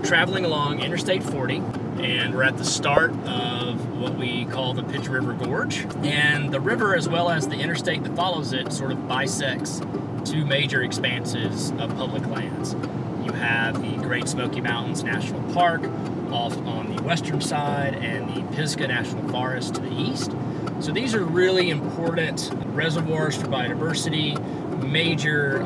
traveling along Interstate 40, and we're at the start of what we call the Pigeon River Gorge. And the river, as well as the interstate that follows it, sort of bisects two major expanses of public lands. You have the Great Smoky Mountains National Park off on the western side and the Pisgah National Forest to the east. So these are really important reservoirs for biodiversity, major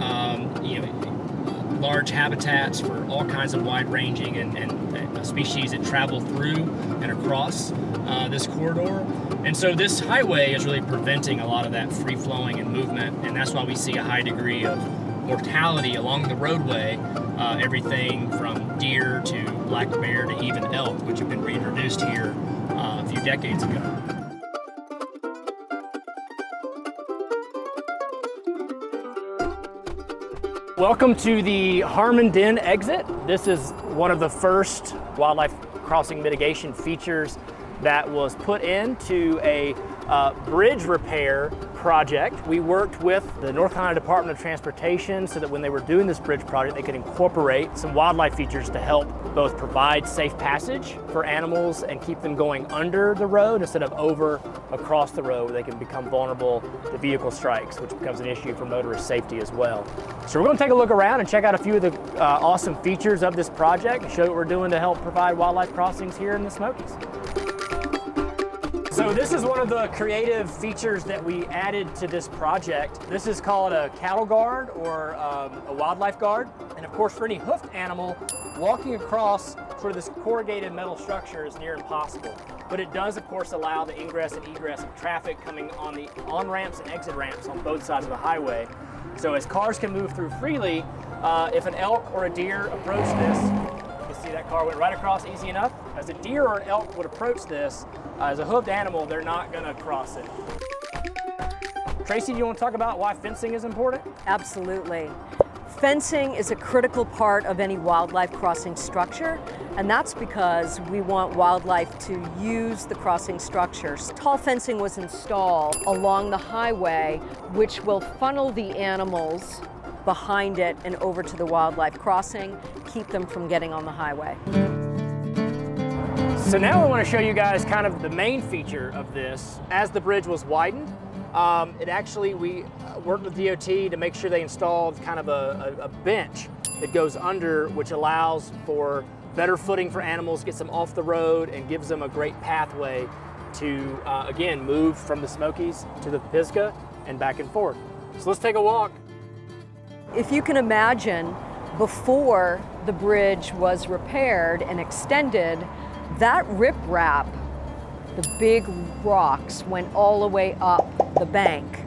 large habitats for all kinds of wide-ranging and species that travel through and across this corridor. And so this highway is really preventing a lot of that free-flowing and movement, and that's why we see a high degree of mortality along the roadway, everything from deer to black bear to even elk, which have been reintroduced here a few decades ago. Welcome to the Harmon Den Exit. This is one of the first wildlife crossing mitigation features that was put into a bridge repair project. We worked with the North Carolina Department of Transportation so that when they were doing this bridge project, they could incorporate some wildlife features to help both provide safe passage for animals and keep them going under the road instead of over across the road, where they can become vulnerable to vehicle strikes, which becomes an issue for motorist safety as well. So we're going to take a look around and check out a few of the awesome features of this project and show what we're doing to help provide wildlife crossings here in the Smokies. So this is one of the creative features that we added to this project. This is called a cattle guard or a wildlife guard. And of course, for any hoofed animal, walking across sort of this corrugated metal structure is near impossible. But it does, of course, allow the ingress and egress of traffic coming on the on-ramps and exit ramps on both sides of the highway. So as cars can move through freely, if an elk or a deer approach this, you can see that car went right across easy enough. As a deer or an elk would approach this, as a hooved animal, they're not going to cross it. Tracy, do you want to talk about why fencing is important? Absolutely. Fencing is a critical part of any wildlife crossing structure, and that's because we want wildlife to use the crossing structures. Tall fencing was installed along the highway, which will funnel the animals behind it and over to the wildlife crossing, keep them from getting on the highway. So now I want to show you guys kind of the main feature of this. As the bridge was widened, we worked with DOT to make sure they installed kind of a bench that goes under, which allows for better footing for animals, gets them off the road, and gives them a great pathway to, again, move from the Smokies to the Pisgah and back and forth. So let's take a walk. If you can imagine, before the bridge was repaired and extended, that riprap, the big rocks, went all the way up the bank.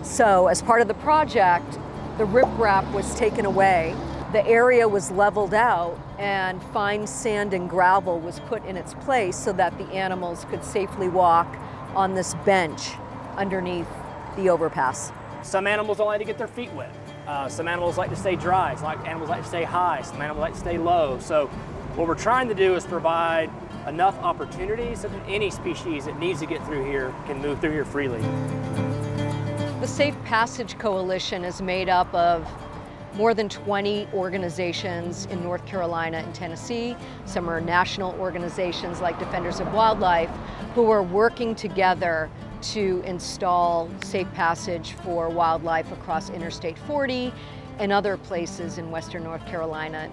So as part of the project, the riprap was taken away, the area was leveled out, and fine sand and gravel was put in its place so that the animals could safely walk on this bench underneath the overpass. Some animals don't like to get their feet wet. Some animals like to stay dry. Some animals like to stay high. Some animals like to stay low. So what we're trying to do is provide enough opportunities so that any species that needs to get through here can move through here freely. The Safe Passage Coalition is made up of more than 20 organizations in North Carolina and Tennessee. Some are national organizations like Defenders of Wildlife who are working together to install safe passage for wildlife across Interstate 40 and other places in Western North Carolina.